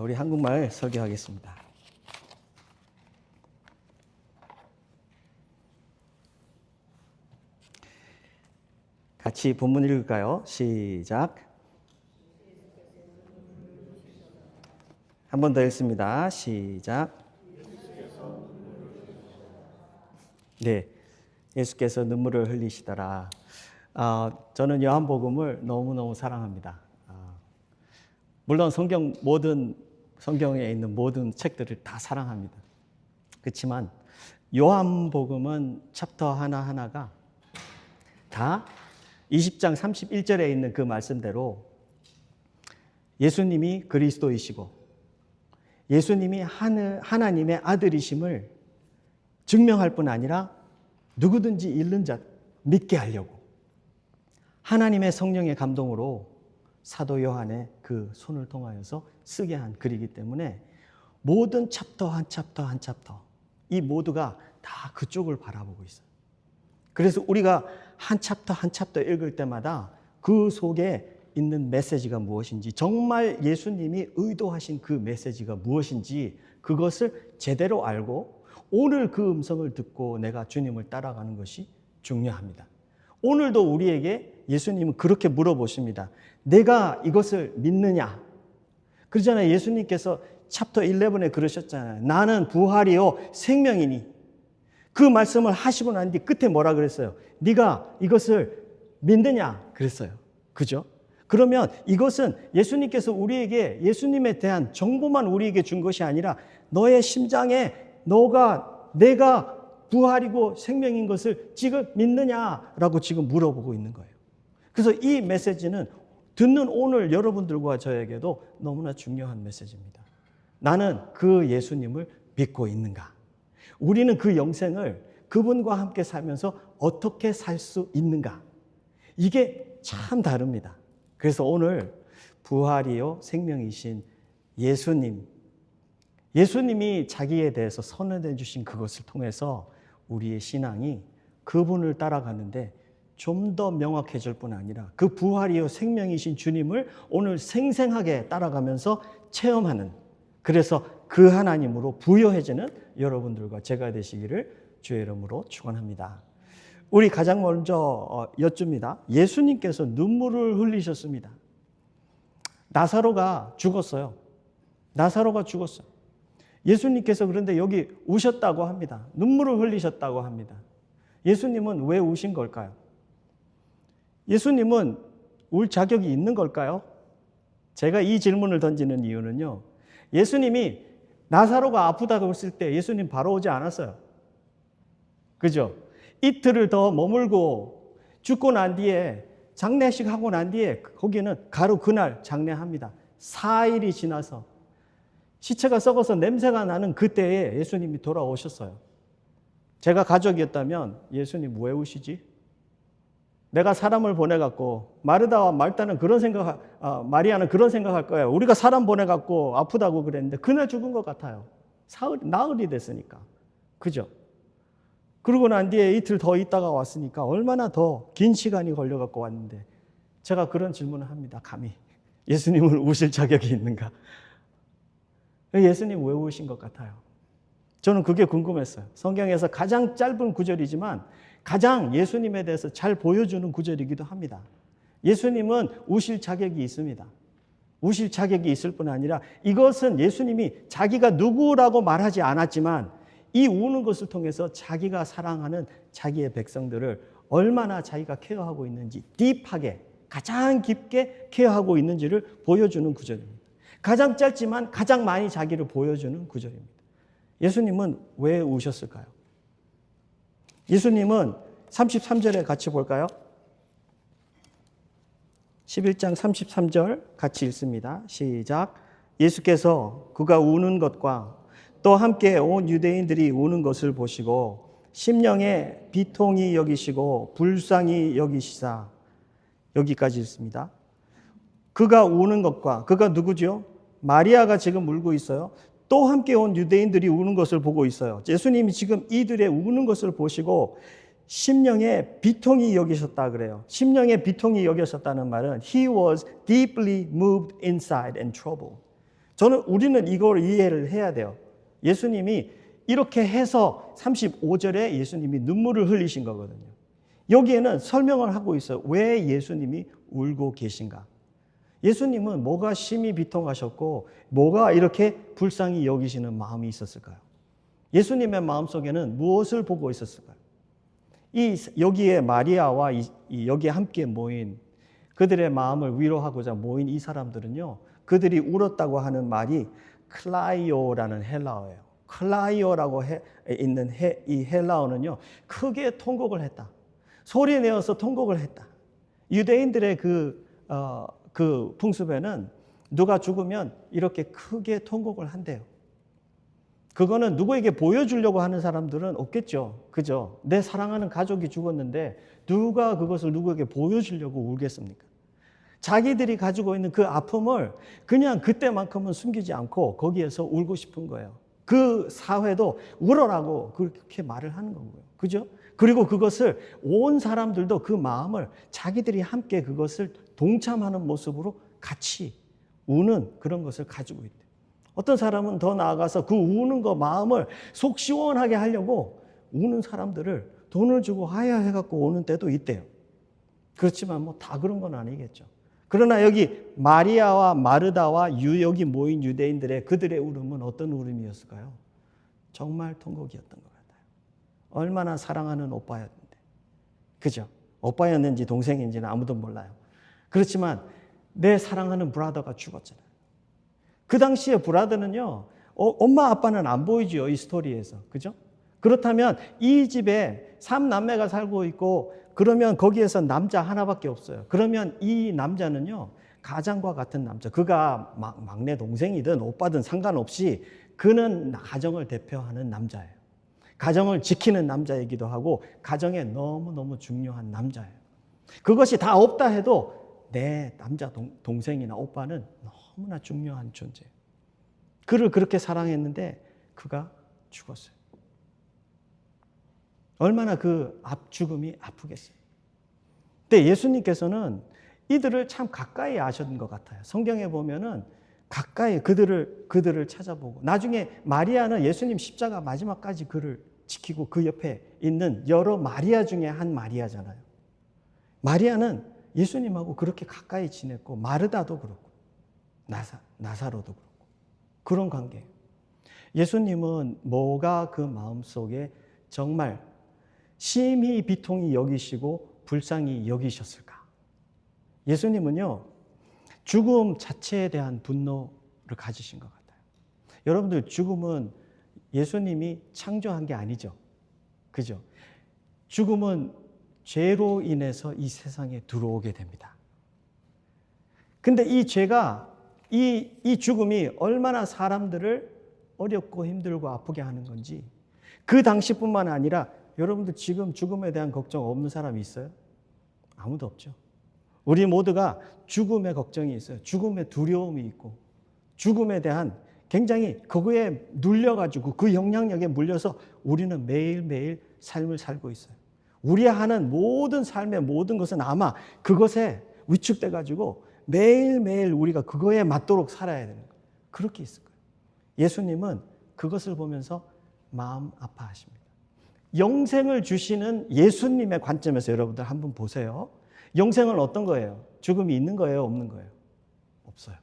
우리 한국말 설교하겠습니다. 같이 본문 읽을까요? 시작. 한 번 더 읽습니다. 시작. 네, 예수께서 눈물을 흘리시더라. 저는 요한복음을 너무너무 사랑합니다. 물론 성경에 있는 모든 책들을 다 사랑합니다. 그렇지만 요한복음은 챕터 하나하나가 다 20장 31절에 있는 그 말씀대로 예수님이 그리스도이시고 예수님이 하나님의 아들이심을 증명할 뿐 아니라 누구든지 읽는 자 믿게 하려고 하나님의 성령의 감동으로 사도 요한의 그 손을 통하여서 쓰게 한 글이기 때문에 모든 챕터 한 챕터 이 모두가 다 그쪽을 바라보고 있어요. 그래서 우리가 한 챕터 읽을 때마다 그 속에 있는 메시지가 무엇인지, 정말 예수님이 의도하신 그 메시지가 무엇인지 그것을 제대로 알고 오늘 그 음성을 듣고 내가 주님을 따라가는 것이 중요합니다. 오늘도 우리에게 예수님은 그렇게 물어보십니다. 내가 이것을 믿느냐? 그러잖아요. 예수님께서 챕터 11에 그러셨잖아요. 나는 부활이요 생명이니. 그 말씀을 하시고 난 뒤 끝에 뭐라 그랬어요? 네가 이것을 믿느냐? 그랬어요. 그죠? 그러면 이것은 예수님께서 우리에게 예수님에 대한 정보만 우리에게 준 것이 아니라 너의 심장에 내가 부활이고 생명인 것을 지금 믿느냐라고 지금 물어보고 있는 거예요. 그래서 이 메시지는 듣는 오늘 여러분들과 저에게도 너무나 중요한 메시지입니다. 나는 그 예수님을 믿고 있는가? 우리는 그 영생을 그분과 함께 살면서 어떻게 살 수 있는가? 이게 참 다릅니다. 그래서 오늘 부활이요 생명이신 예수님이 자기에 대해서 선언해 주신 그것을 통해서 우리의 신앙이 그분을 따라가는데 좀 더 명확해질 뿐 아니라 그 부활이요 생명이신 주님을 오늘 생생하게 따라가면서 체험하는, 그래서 그 하나님으로 부여해지는 여러분들과 제가 되시기를 주의 이름으로 축원합니다. 우리 가장 먼저 여쭙니다. 예수님께서 눈물을 흘리셨습니다. 나사로가 죽었어요. 예수님께서 그런데 여기 우셨다고 합니다. 눈물을 흘리셨다고 합니다. 예수님은 왜 우신 걸까요? 예수님은 울 자격이 있는 걸까요? 제가 이 질문을 던지는 이유는요. 예수님이 나사로가 아프다고 했을 때 예수님 바로 오지 않았어요. 그죠? 이틀을 더 머물고 죽고 난 뒤에 장례식 하고 난 뒤에 거기는 바로 그날 장례합니다. 4일이 지나서 시체가 썩어서 냄새가 나는 그때에 예수님이 돌아오셨어요. 제가 가족이었다면 예수님 왜 우시지? 내가 사람을 보내갖고 마르다와 마리아는 그런 생각할 거예요. 우리가 사람 보내갖고 아프다고 그랬는데 그날 죽은 것 같아요. 나흘이 됐으니까. 그죠? 그러고 난 뒤에 이틀 더 있다가 왔으니까 얼마나 더 긴 시간이 걸려갖고 왔는데 제가 그런 질문을 합니다. 감히 예수님을 우실 자격이 있는가? 예수님 왜 우신 것 같아요? 저는 그게 궁금했어요. 성경에서 가장 짧은 구절이지만 가장 예수님에 대해서 잘 보여주는 구절이기도 합니다. 예수님은 우실 자격이 있습니다. 우실 자격이 있을 뿐 아니라 이것은 예수님이 자기가 누구라고 말하지 않았지만 이 우는 것을 통해서 자기가 사랑하는 자기의 백성들을 얼마나 자기가 케어하고 있는지, 딥하게 가장 깊게 케어하고 있는지를 보여주는 구절입니다. 가장 짧지만 가장 많이 자기를 보여주는 구절입니다. 예수님은 왜 우셨을까요? 예수님은 33절에 같이 볼까요? 11장 33절 같이 읽습니다. 시작. 예수께서 그가 우는 것과 또 함께 온 유대인들이 우는 것을 보시고 심령에 비통히 여기시고 불쌍히 여기시사. 여기까지 읽습니다. 그가 우는 것과, 그가 누구죠? 마리아가 지금 울고 있어요. 또 함께 온 유대인들이 우는 것을 보고 있어요. 예수님이 지금 이들의 우는 것을 보시고 심령에 비통히 여기셨다 그래요. 심령에 비통히 여기셨다는 말은 He was deeply moved inside and troubled. 우리는 이걸 이해를 해야 돼요. 예수님이 이렇게 해서 35절에 예수님이 눈물을 흘리신 거거든요. 여기에는 설명을 하고 있어요. 왜 예수님이 울고 계신가? 예수님은 뭐가 심히 비통하셨고 뭐가 이렇게 불쌍히 여기시는 마음이 있었을까요? 예수님의 마음속에는 무엇을 보고 있었을까요? 여기에 마리아와 여기에 함께 모인 그들의 마음을 위로하고자 모인 이 사람들은요, 그들이 울었다고 하는 말이 클라이오라는 헬라어예요. 클라이오라고 있는 이 헬라어는요, 크게 통곡을 했다. 소리 내어서 통곡을 했다. 유대인들의 그 풍습에는 누가 죽으면 이렇게 크게 통곡을 한대요. 그거는 누구에게 보여주려고 하는 사람들은 없겠죠. 그죠? 내 사랑하는 가족이 죽었는데 누가 그것을 누구에게 보여주려고 울겠습니까? 자기들이 가지고 있는 그 아픔을 그냥 그때만큼은 숨기지 않고 거기에서 울고 싶은 거예요. 그 사회도 울어라고 그렇게 말을 하는 거고요. 그죠? 그리고 그것을 온 사람들도 그 마음을 자기들이 함께 그것을 동참하는 모습으로 같이 우는 그런 것을 가지고 있대요. 어떤 사람은 더 나아가서 그 우는 거 마음을 속 시원하게 하려고 우는 사람들을 돈을 주고 하야해갖고 오는 때도 있대요. 그렇지만 뭐 다 그런 건 아니겠죠. 그러나 여기 마리아와 마르다와 여기 모인 유대인들의 그들의 울음은 어떤 울음이었을까요? 정말 통곡이었던 것 같아요. 얼마나 사랑하는 오빠였는데. 그죠? 오빠였는지 동생인지는 아무도 몰라요. 그렇지만 내 사랑하는 브라더가 죽었잖아요. 그 당시에 브라더는요, 엄마 아빠는 안 보이죠, 이 스토리에서. 그죠? 그렇다면 이 집에 3남매가 살고 있고 그러면 거기에서 남자 하나밖에 없어요. 그러면 이 남자는요, 가장과 같은 남자. 그가 막내 동생이든 오빠든 상관없이 그는 가정을 대표하는 남자예요. 가정을 지키는 남자이기도 하고 가정에 너무너무 중요한 남자예요. 그것이 다 없다 해도 내 남자 동생이나 오빠는 너무나 중요한 존재예요. 그를 그렇게 사랑했는데 그가 죽었어요. 얼마나 그 죽음이 아프겠어요. 근데 예수님께서는 이들을 참 가까이 아셨던 것 같아요. 성경에 보면은 가까이 그들을 찾아보고 나중에 마리아는 예수님 십자가 마지막까지 그를 지키고 그 옆에 있는 여러 마리아 중에 한 마리아잖아요. 마리아는 예수님하고 그렇게 가까이 지냈고 마르다도 그렇고 나사로도 그렇고 그런 관계예요. 예수님은 뭐가 그 마음속에 정말 심히 비통히 여기시고 불쌍히 여기셨을까? 예수님은요, 죽음 자체에 대한 분노를 가지신 것 같아요. 여러분들, 죽음은 예수님이 창조한 게 아니죠. 그죠? 죽음은 죄로 인해서 이 세상에 들어오게 됩니다. 근데 이 죄가, 이 죽음이 얼마나 사람들을 어렵고 힘들고 아프게 하는 건지 그 당시뿐만 아니라 여러분들 지금 죽음에 대한 걱정 없는 사람이 있어요? 아무도 없죠. 우리 모두가 죽음의 걱정이 있어요. 죽음의 두려움이 있고 죽음에 대한 굉장히 그거에 눌려가지고 그 영향력에 물려서 우리는 매일매일 삶을 살고 있어요. 우리 하는 모든 삶의 모든 것은 아마 그것에 위축돼가지고 매일매일 우리가 그거에 맞도록 살아야 되는 거예요. 그렇게 있을 거예요. 예수님은 그것을 보면서 마음 아파하십니다. 영생을 주시는 예수님의 관점에서 여러분들 한번 보세요. 영생은 어떤 거예요? 죽음이 있는 거예요? 없는 거예요? 없어요.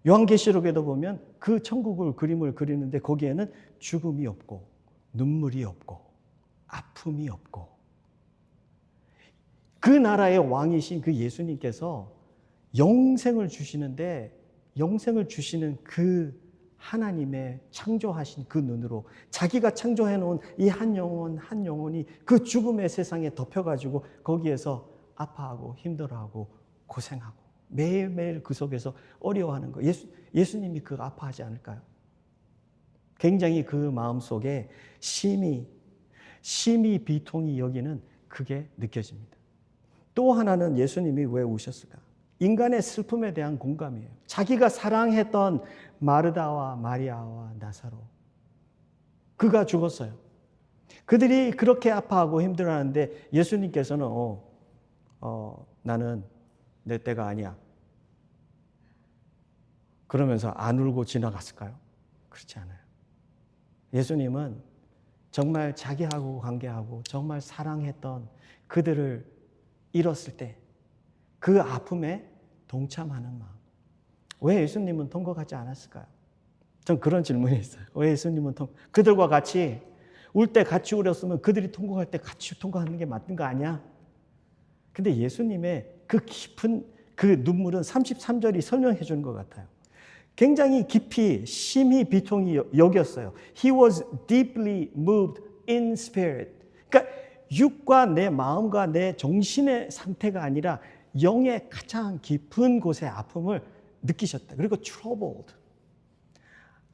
요한계시록에도 보면 그 천국을 그림을 그리는데 거기에는 죽음이 없고 눈물이 없고 아픔이 없고 그 나라의 왕이신 그 예수님께서 영생을 주시는데 영생을 주시는 그 하나님의 창조하신 그 눈으로 자기가 창조해 놓은 이 한 영혼이 그 죽음의 세상에 덮여가지고 거기에서 아파하고 힘들어하고 고생하고 매일매일 그 속에서 어려워하는 거. 예수님이 그 아파하지 않을까요? 굉장히 그 마음속에 심히 비통이 여기는 그게 느껴집니다. 또 하나는 예수님이 왜 우셨을까? 인간의 슬픔에 대한 공감이에요. 자기가 사랑했던 마르다와 마리아와 나사로, 그가 죽었어요. 그들이 그렇게 아파하고 힘들어하는데 예수님께서는 나는 내 때가 아니야. 그러면서 안 울고 지나갔을까요? 그렇지 않아요. 예수님은 정말 자기하고 관계하고 정말 사랑했던 그들을 잃었을 때 그 아픔에 동참하는 마음. 왜 예수님은 통곡하지 않았을까요? 전 그런 질문이 있어요. 왜 예수님은 그들과 같이 울 때 같이 울었으면 그들이 통곡할 때 같이 통곡하는 게 맞는 거 아니야? 근데 예수님의 그 깊은 그 눈물은 33절이 설명해 주는 것 같아요. 굉장히 깊이 심히 비통이 여겼어요. He was deeply moved in spirit. 그러니까 육과 내 마음과 내 정신의 상태가 아니라 영의 가장 깊은 곳의 아픔을 느끼셨다. 그리고 troubled.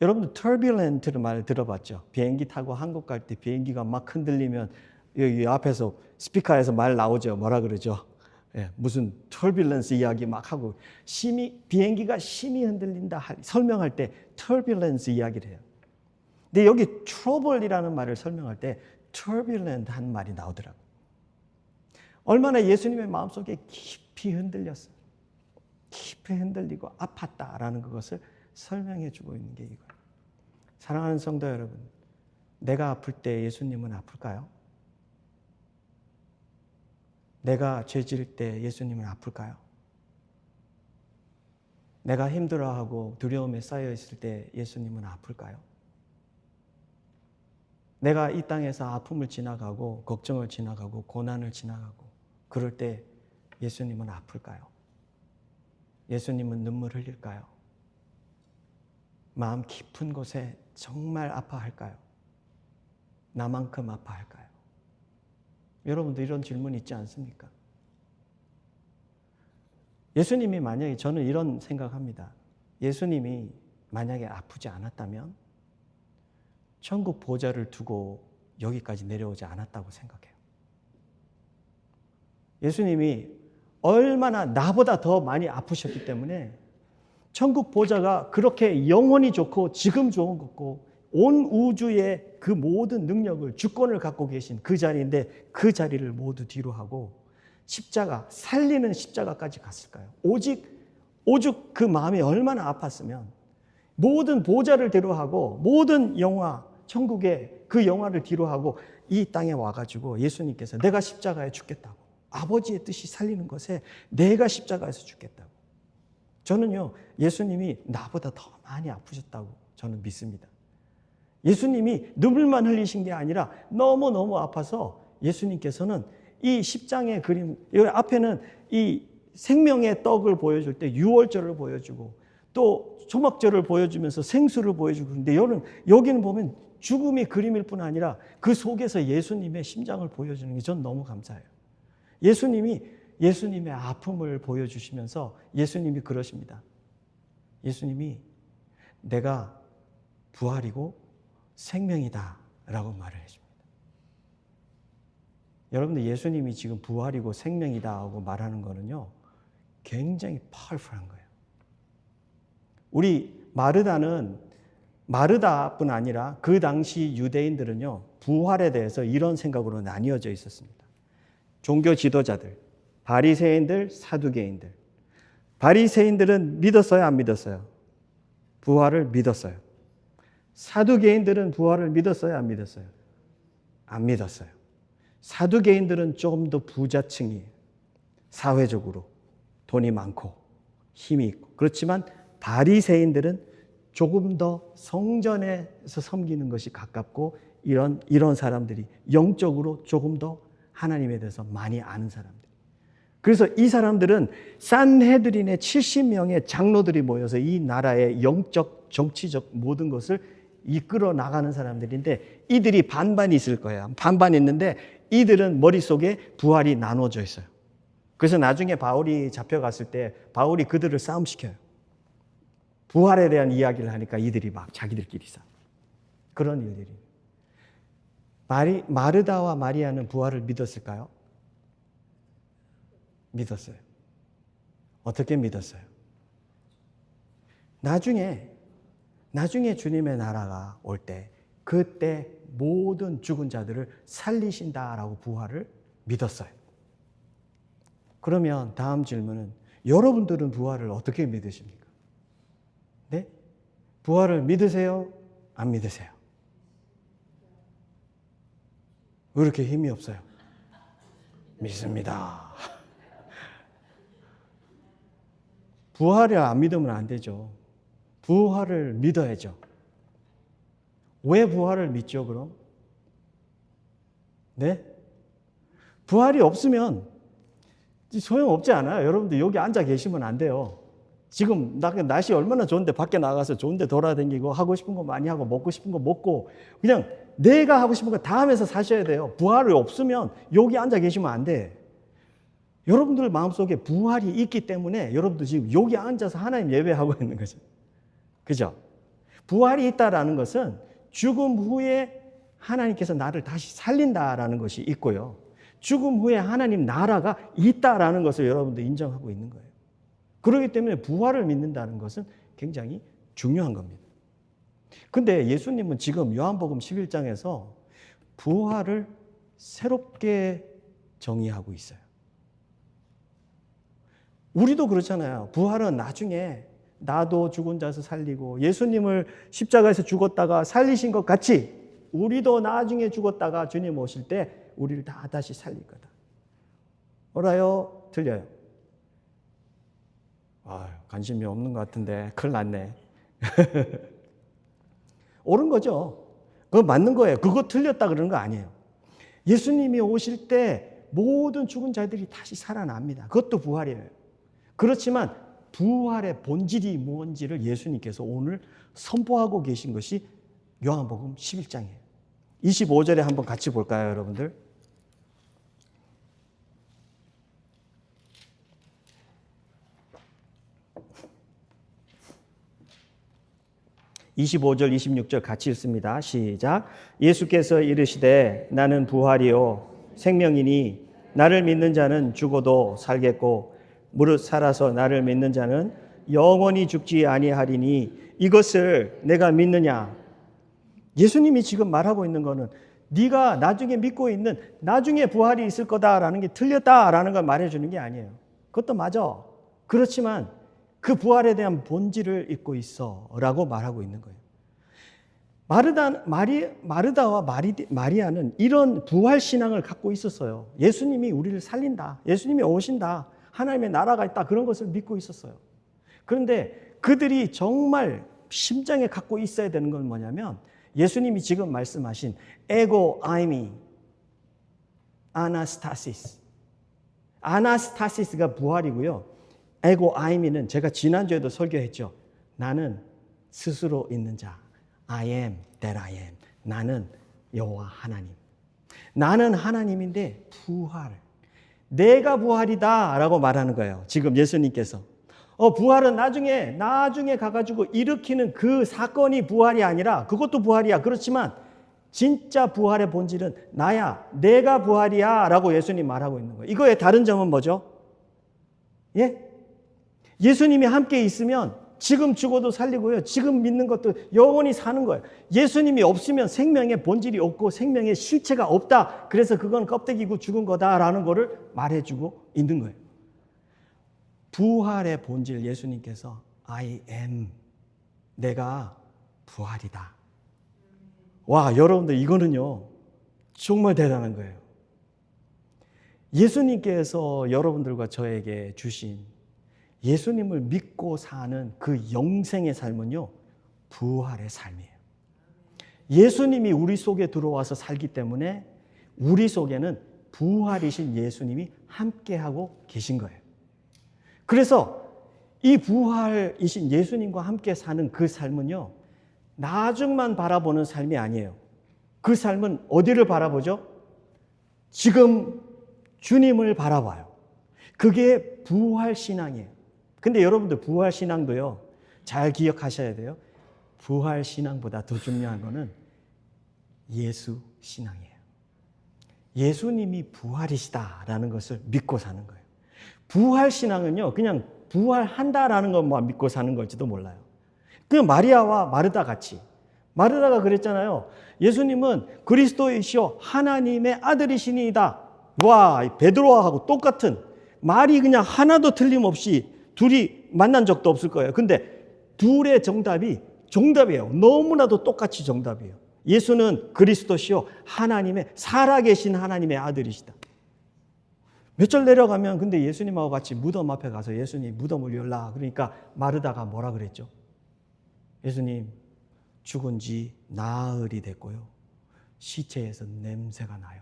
여러분들 turbulent를 말 들어봤죠? 비행기 타고 한국 갈 때 비행기가 막 흔들리면 여기 앞에서 스피커에서 말 나오죠. 뭐라 그러죠? 예, 무슨 turbulence 이야기 막 하고 비행기가 심히 흔들린다 설명할 때 turbulence 이야기를 해요. 근데 여기 trouble이라는 말을 설명할 때 turbulent 한 말이 나오더라고요. 얼마나 예수님의 마음속에 깊이 흔들렸어요. 깊이 흔들리고 아팠다라는 그것을 설명해 주고 있는 게 이거예요. 사랑하는 성도 여러분, 내가 아플 때 예수님은 아플까요? 내가 죄 지을 때 예수님은 아플까요? 내가 힘들어하고 두려움에 쌓여 있을 때 예수님은 아플까요? 내가 이 땅에서 아픔을 지나가고 걱정을 지나가고 고난을 지나가고 그럴 때 예수님은 아플까요? 예수님은 눈물 흘릴까요? 마음 깊은 곳에 정말 아파할까요? 나만큼 아파할까요? 여러분도 이런 질문 있지 않습니까? 예수님이 만약에 저는 이런 생각합니다. 예수님이 만약에 아프지 않았다면 천국 보좌를 두고 여기까지 내려오지 않았다고 생각해요. 예수님이 얼마나 나보다 더 많이 아프셨기 때문에 천국 보좌가 그렇게 영원히 좋고 지금 좋은 거고 온 우주의 그 모든 능력을 주권을 갖고 계신 그 자리인데 그 자리를 모두 뒤로 하고 십자가, 살리는 십자가까지 갔을까요? 오직 그 마음이 얼마나 아팠으면 모든 보좌를 뒤로하고 모든 영화, 천국의 그 영화를 뒤로하고 이 땅에 와가지고 예수님께서 내가 십자가에 죽겠다고 아버지의 뜻이 살리는 것에 내가 십자가에서 죽겠다고. 저는요, 예수님이 나보다 더 많이 아프셨다고 저는 믿습니다. 예수님이 눈물만 흘리신 게 아니라 너무너무 아파서 예수님께서는 이 십장의 그림, 여기 앞에는 이 생명의 떡을 보여줄 때 유월절을 보여주고 또 초막절을 보여주면서 생수를 보여주고 그런데 여기는 보면 죽음의 그림일 뿐 아니라 그 속에서 예수님의 심장을 보여주는 게 전 너무 감사해요. 예수님의 아픔을 보여주시면서 예수님이 그러십니다. 예수님이 내가 부활이고 생명이다 라고 말을 해줍니다. 여러분들 예수님이 지금 부활이고 생명이다 하고 말하는 거는요 굉장히 파워풀한 거예요. 우리 마르다뿐 아니라 그 당시 유대인들은요 부활에 대해서 이런 생각으로 나뉘어져 있었습니다. 종교 지도자들, 바리새인들, 사두개인들. 바리새인들은 믿었어요, 안 믿었어요? 부활을 믿었어요. 사두개인들은 부활을 믿었어요, 안 믿었어요? 안 믿었어요. 사두개인들은 조금 더 부자층이에요. 사회적으로 돈이 많고 힘이 있고. 그렇지만 바리새인들은 조금 더 성전에서 섬기는 것이 가깝고 이런 사람들이 영적으로 조금 더 하나님에 대해서 많이 아는 사람들. 그래서 이 사람들은 산헤드린의 70명의 장로들이 모여서 이 나라의 영적, 정치적 모든 것을 이끌어 나가는 사람들인데 이들이 반반이 있을 거예요. 반반 있는데 이들은 머릿속에 부활이 나눠져 있어요. 그래서 나중에 바울이 잡혀갔을 때 바울이 그들을 싸움시켜요. 부활에 대한 이야기를 하니까 이들이 막 자기들끼리 싸워. 그런 일들이. 마르다와 마리아는 부활을 믿었을까요? 믿었어요. 어떻게 믿었어요? 나중에 주님의 나라가 올 때 그때 모든 죽은 자들을 살리신다라고 부활을 믿었어요. 그러면 다음 질문은 여러분들은 부활을 어떻게 믿으십니까? 부활을 믿으세요? 안 믿으세요? 왜 이렇게 힘이 없어요? 믿습니다. 부활을 안 믿으면 안 되죠. 부활을 믿어야죠. 왜 부활을 믿죠, 그럼? 네? 부활이 없으면 소용없지 않아요. 여러분들 여기 앉아 계시면 안 돼요. 지금 날씨 얼마나 좋은데 밖에 나가서 좋은데 돌아다니고 하고 싶은 거 많이 하고 먹고 싶은 거 먹고 그냥 내가 하고 싶은 거 다 하면서 사셔야 돼요. 부활이 없으면 여기 앉아 계시면 안 돼. 여러분들 마음속에 부활이 있기 때문에 여러분들 지금 여기 앉아서 하나님 예배하고 있는 거죠. 그죠? 부활이 있다라는 것은 죽음 후에 하나님께서 나를 다시 살린다라는 것이 있고요. 죽음 후에 하나님 나라가 있다라는 것을 여러분들 인정하고 있는 거예요. 그렇기 때문에 부활을 믿는다는 것은 굉장히 중요한 겁니다. 근데 예수님은 지금 요한복음 11장에서 부활을 새롭게 정의하고 있어요. 우리도 그렇잖아요. 부활은 나중에 나도 죽은 자에서 살리고 예수님을 십자가에서 죽었다가 살리신 것 같이 우리도 나중에 죽었다가 주님 오실 때 우리를 다 다시 살릴 거다. 옳아요? 틀려요? 관심이 없는 것 같은데 큰일 났네. 옳은 거죠. 그거 맞는 거예요. 그거 틀렸다 그러는 거 아니에요. 예수님이 오실 때 모든 죽은 자들이 다시 살아납니다. 그것도 부활이에요. 그렇지만 부활의 본질이 뭔지를 예수님께서 오늘 선포하고 계신 것이 요한복음 11장이에요. 25절에 한번 같이 볼까요, 여러분들? 25절, 26절 같이 읽습니다. 시작. 예수께서 이르시되 나는 부활이요 생명이니 나를 믿는 자는 죽어도 살겠고 무릇 살아서 나를 믿는 자는 영원히 죽지 아니하리니 이것을 내가 믿느냐? 예수님이 지금 말하고 있는 거는 네가 나중에 믿고 있는 나중에 부활이 있을 거다라는 게 틀렸다라는 걸 말해주는 게 아니에요. 그것도 맞아. 그렇지만 그 부활에 대한 본질을 잊고 있어 라고 말하고 있는 거예요. 마르다와 마리아는 이런 부활 신앙을 갖고 있었어요. 예수님이 우리를 살린다. 예수님이 오신다. 하나님의 나라가 있다. 그런 것을 믿고 있었어요. 그런데 그들이 정말 심장에 갖고 있어야 되는 건 뭐냐면 예수님이 지금 말씀하신 에고 아이미 아나스타시스. 아나스타시스가 부활이고요. 에고 아이미는 제가 지난주에도 설교했죠. 나는 스스로 있는 자. I am that I am. 나는 여호와 하나님. 나는 하나님인데 부활. 내가 부활이다 라고 말하는 거예요. 지금 예수님께서. 부활은 나중에 가가지고 일으키는 그 사건이 부활이 아니라 그것도 부활이야. 그렇지만 진짜 부활의 본질은 나야. 내가 부활이야 라고 예수님 말하고 있는 거예요. 이거의 다른 점은 뭐죠? 예? 예수님이 함께 있으면 지금 죽어도 살리고요. 지금 믿는 것도 영원히 사는 거예요. 예수님이 없으면 생명의 본질이 없고 생명의 실체가 없다. 그래서 그건 껍데기고 죽은 거다라는 거를 말해주고 있는 거예요. 부활의 본질 예수님께서 I am. 내가 부활이다. 와, 여러분들 이거는요. 정말 대단한 거예요. 예수님께서 여러분들과 저에게 주신 예수님을 믿고 사는 그 영생의 삶은요, 부활의 삶이에요. 예수님이 우리 속에 들어와서 살기 때문에 우리 속에는 부활이신 예수님이 함께하고 계신 거예요. 그래서 이 부활이신 예수님과 함께 사는 그 삶은요, 나중만 바라보는 삶이 아니에요. 그 삶은 어디를 바라보죠? 지금 주님을 바라봐요. 그게 부활신앙이에요. 근데 여러분들 부활신앙도요, 잘 기억하셔야 돼요. 부활신앙보다 더 중요한 거는 예수신앙이에요. 예수님이 부활이시다라는 것을 믿고 사는 거예요. 부활신앙은요, 그냥 부활한다라는 것만 믿고 사는 걸지도 몰라요. 그냥 마리아와 마르다 같이. 마르다가 그랬잖아요. 예수님은 그리스도이시오 하나님의 아들이시니이다. 와, 베드로하고 똑같은 말이 그냥 하나도 틀림없이 둘이 만난 적도 없을 거예요. 근데 둘의 정답이 정답이에요. 너무나도 똑같이 정답이에요. 예수는 그리스도시요 하나님의 살아계신 하나님의 아들이시다. 몇 절 내려가면 근데 예수님하고 같이 무덤 앞에 가서 예수님 무덤을 열라. 그러니까 마르다가 뭐라 그랬죠? 예수님 죽은 지 나흘이 됐고요. 시체에서 냄새가 나요.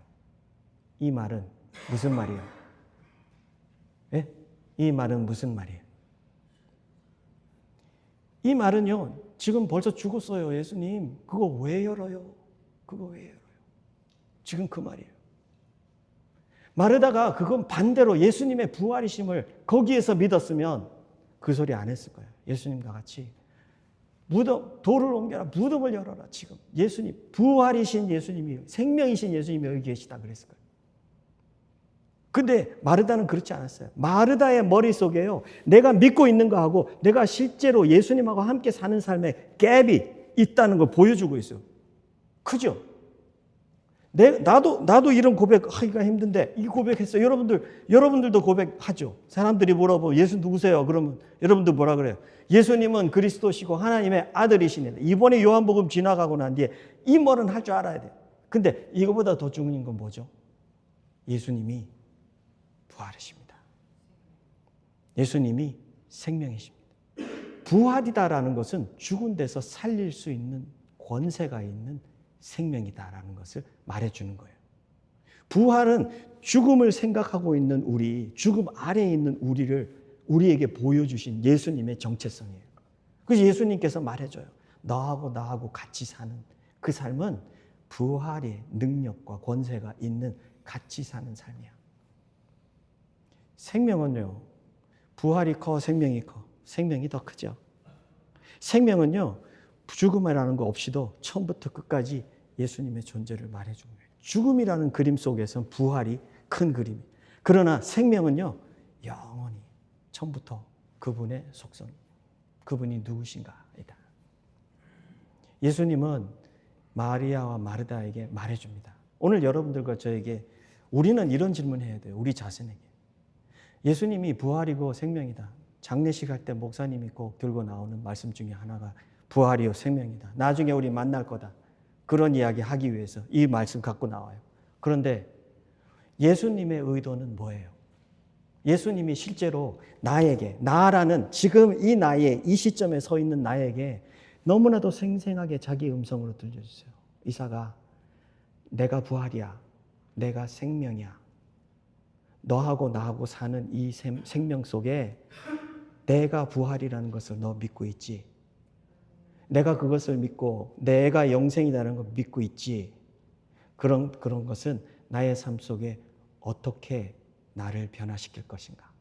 이 말은 무슨 말이에요? 예? 이 말은 무슨 말이에요? 이 말은요, 지금 벌써 죽었어요, 예수님. 그거 왜 열어요? 그거 왜 열어요? 지금 그 말이에요. 마르다가 그건 반대로 예수님의 부활이심을 거기에서 믿었으면 그 소리 안 했을 거예요. 예수님과 같이 무덤, 돌을 옮겨라, 무덤을 열어라. 지금 예수님, 부활이신 예수님이, 생명이신 예수님이 여기 계시다 그랬을 거예요. 근데 마르다는 그렇지 않았어요. 마르다의 머릿속에요, 내가 믿고 있는 거하고 내가 실제로 예수님하고 함께 사는 삶에 갭이 있다는 걸 보여주고 있어요. 크죠? 나도 이런 고백하기가 힘든데 이 고백했어요. 여러분들도 고백하죠. 사람들이 물어보고 예수 누구세요? 그러면 여러분들 뭐라 그래요? 예수님은 그리스도시고 하나님의 아들이시네. 이번에 요한복음 지나가고 난 뒤에 이 말은 할 줄 알아야 돼요. 근데 이거보다 더 중요한 건 뭐죠? 예수님이 부활이십니다. 예수님이 생명이십니다. 부활이다라는 것은 죽은 데서 살릴 수 있는 권세가 있는 생명이다라는 것을 말해주는 거예요. 부활은 죽음을 생각하고 있는 죽음 아래에 있는 우리에게 보여주신 예수님의 정체성이에요. 그래서 예수님께서 말해줘요. 나하고 같이 사는 그 삶은 부활의 능력과 권세가 있는 같이 사는 삶이야. 생명은요, 부활이 커, 생명이 커. 생명이 더 크죠. 생명은요, 죽음이라는 거 없이도 처음부터 끝까지 예수님의 존재를 말해준 거예요. 죽음이라는 그림 속에서는 부활이 큰 그림. 그러나 생명은요, 영원히 처음부터 그분의 속성, 그분이 누구신가이다. 예수님은 마리아와 마르다에게 말해줍니다. 오늘 여러분들과 저에게 우리는 이런 질문을 해야 돼요. 우리 자신에게. 예수님이 부활이고 생명이다. 장례식 할 때 목사님이 꼭 들고 나오는 말씀 중에 하나가 부활이요 생명이다. 나중에 우리 만날 거다. 그런 이야기 하기 위해서 이 말씀 갖고 나와요. 그런데 예수님의 의도는 뭐예요? 예수님이 실제로 나라는 지금 이 나이에 이 시점에 서 있는 나에게 너무나도 생생하게 자기 음성으로 들려주세요. 이사가 내가 부활이야. 내가 생명이야. 너하고 나하고 사는 이 생명 속에 내가 부활이라는 것을 너 믿고 있지? 내가 그것을 믿고 내가 영생이라는 걸 믿고 있지? 그런 것은 나의 삶 속에 어떻게 나를 변화시킬 것인가?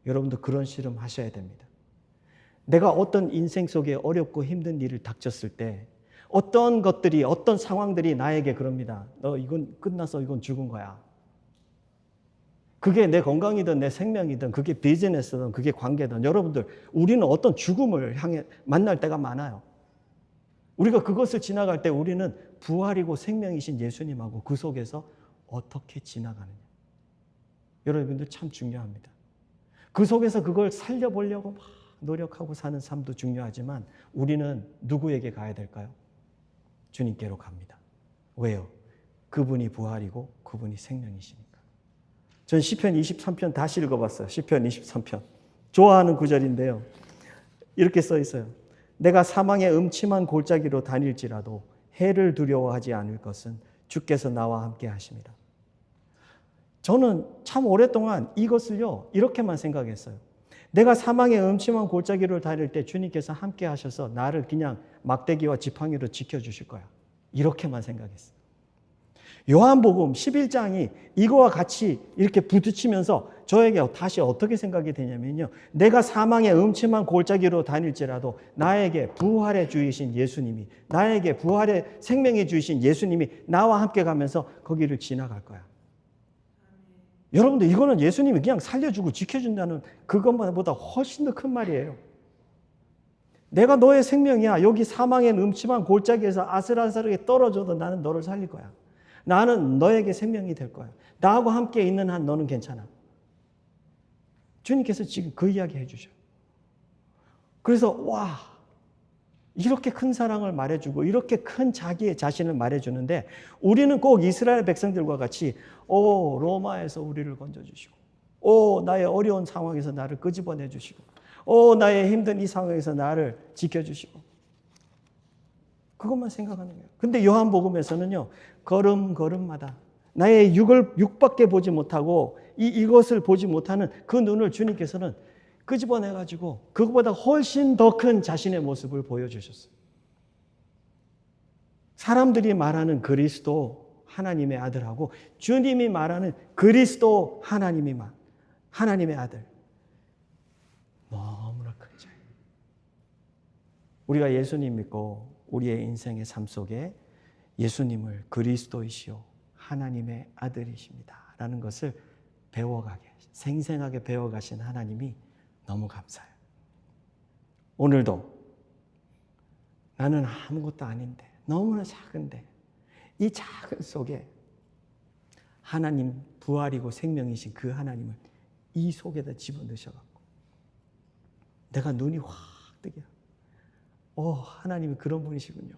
여러분도 그런 실험 하셔야 됩니다. 내가 어떤 인생 속에 어렵고 힘든 일을 닥쳤을 때 어떤 것들이, 어떤 상황들이 나에게 그럽니다. 너 이건 끝나서 이건 죽은 거야. 그게 내 건강이든 내 생명이든 그게 비즈니스든 그게 관계든 여러분들 우리는 어떤 죽음을 향해 만날 때가 많아요. 우리가 그것을 지나갈 때 우리는 부활이고 생명이신 예수님하고 그 속에서 어떻게 지나가느냐. 여러분들 참 중요합니다. 그 속에서 그걸 살려보려고 막 노력하고 사는 삶도 중요하지만 우리는 누구에게 가야 될까요? 주님께로 갑니다. 왜요? 그분이 부활이고 그분이 생명이시니까. 전 시편 23편 다시 읽어봤어요. 시편 23편. 좋아하는 구절인데요. 이렇게 써 있어요. 내가 사망의 음침한 골짜기로 다닐지라도 해를 두려워하지 않을 것은 주께서 나와 함께 하십니다. 저는 참 오랫동안 이것을요 이렇게만 생각했어요. 내가 사망의 음침한 골짜기를 다닐 때 주님께서 함께 하셔서 나를 그냥 막대기와 지팡이로 지켜주실 거야. 이렇게만 생각했어요. 요한복음 11장이 이거와 같이 이렇게 부딪히면서 저에게 다시 어떻게 생각이 되냐면요. 내가 사망의 음침한 골짜기로 다닐지라도 나에게 부활의 주이신 예수님이, 나에게 부활의 생명의 주이신 예수님이 나와 함께 가면서 거기를 지나갈 거야. 여러분들 이거는 예수님이 그냥 살려주고 지켜준다는 그것보다 훨씬 더 큰 말이에요. 내가 너의 생명이야. 여기 사망의 음침한 골짜기에서 아슬아슬하게 떨어져도 나는 너를 살릴 거야. 나는 너에게 생명이 될 거야. 나하고 함께 있는 한 너는 괜찮아. 주님께서 지금 그 이야기 해주셔. 그래서 이렇게 큰 사랑을 말해주고 이렇게 큰 자기의 자신을 말해주는데 우리는 꼭 이스라엘 백성들과 같이 로마에서 우리를 건져주시고 나의 어려운 상황에서 나를 끄집어내 주시고 나의 힘든 이 상황에서 나를 지켜주시고 그것만 생각하는 거예요. 근데 요한복음에서는요, 걸음걸음마다 나의 육밖에 보지 못하고 이것을 보지 못하는 그 눈을 주님께서는 끄집어내가지고 그것보다 훨씬 더 큰 자신의 모습을 보여주셨어요. 사람들이 말하는 그리스도 하나님의 아들하고 주님이 말하는 그리스도 하나님의 아들, 너무나 큰 차이. 우리가 예수님 믿고 우리의 인생의 삶 속에 예수님을 그리스도이시오 하나님의 아들이십니다 라는 것을 배워가게, 생생하게 배워가신 하나님이 너무 감사해요. 오늘도 나는 아무것도 아닌데, 너무나 작은데, 이 작은 속에 하나님 부활이고 생명이신 그 하나님을 이 속에다 집어넣으셔갖고 내가 눈이 확 뜨게, 하나님이 그런 분이시군요.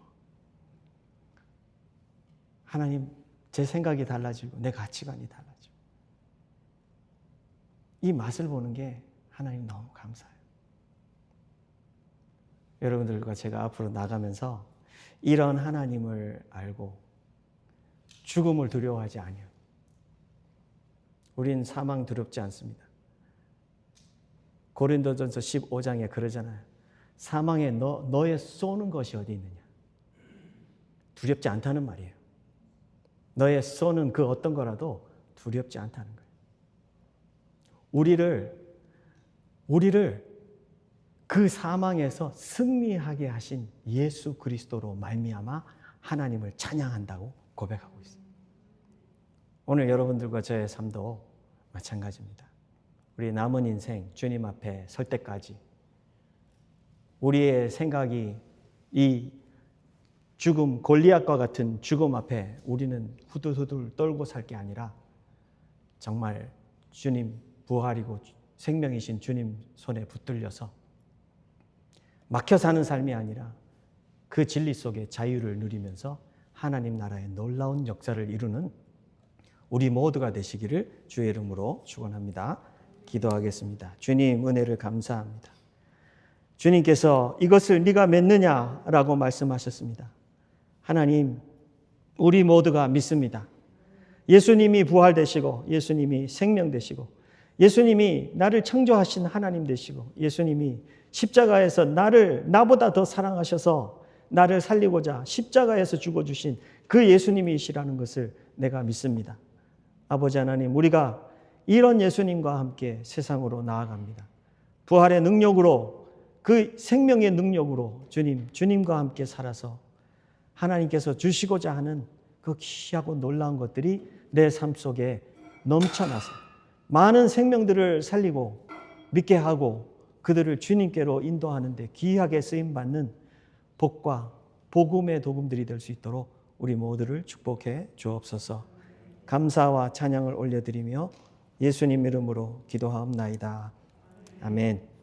하나님, 제 생각이 달라지고 내 가치관이 달라지고 이 맛을 보는 게 하나님 너무 감사해요. 여러분들과 제가 앞으로 나가면서 이런 하나님을 알고 죽음을 두려워하지 아니요. 우린 사망 두렵지 않습니다. 고린도전서 15장에 그러잖아요. 사망에 너의 쏘는 것이 어디 있느냐. 두렵지 않다는 말이에요. 너의 쏘는 그 어떤 거라도 두렵지 않다는 거예요. 우리를 그 사망에서 승리하게 하신 예수 그리스도로 말미암아 하나님을 찬양한다고 고백하고 있습니다. 오늘 여러분들과 저의 삶도 마찬가지입니다. 우리 남은 인생 주님 앞에 설 때까지 우리의 생각이 이 죽음, 골리앗과 같은 죽음 앞에 우리는 후들후들 떨고 살 게 아니라 정말 주님 부활이고 생명이신 주님 손에 붙들려서 막혀 사는 삶이 아니라 그 진리 속에 자유를 누리면서 하나님 나라의 놀라운 역사를 이루는 우리 모두가 되시기를 주의 이름으로 축원합니다. 기도하겠습니다. 주님 은혜를 감사합니다. 주님께서 이것을 네가 맺느냐라고 말씀하셨습니다. 하나님, 우리 모두가 믿습니다. 예수님이 부활되시고 예수님이 생명 되시고 예수님이 나를 창조하신 하나님 되시고 예수님이 십자가에서 나보다 더 사랑하셔서 나를 살리고자 십자가에서 죽어주신 그 예수님이시라는 것을 내가 믿습니다. 아버지 하나님, 우리가 이런 예수님과 함께 세상으로 나아갑니다. 부활의 능력으로, 그 생명의 능력으로 주님과 함께 살아서 하나님께서 주시고자 하는 그 귀하고 놀라운 것들이 내 삶 속에 넘쳐나서 많은 생명들을 살리고 믿게 하고 그들을 주님께로 인도하는데 귀하게 쓰임받는 복과 복음의 도금들이 될 수 있도록 우리 모두를 축복해 주옵소서. 감사와 찬양을 올려드리며 예수님 이름으로 기도하옵나이다. 아멘.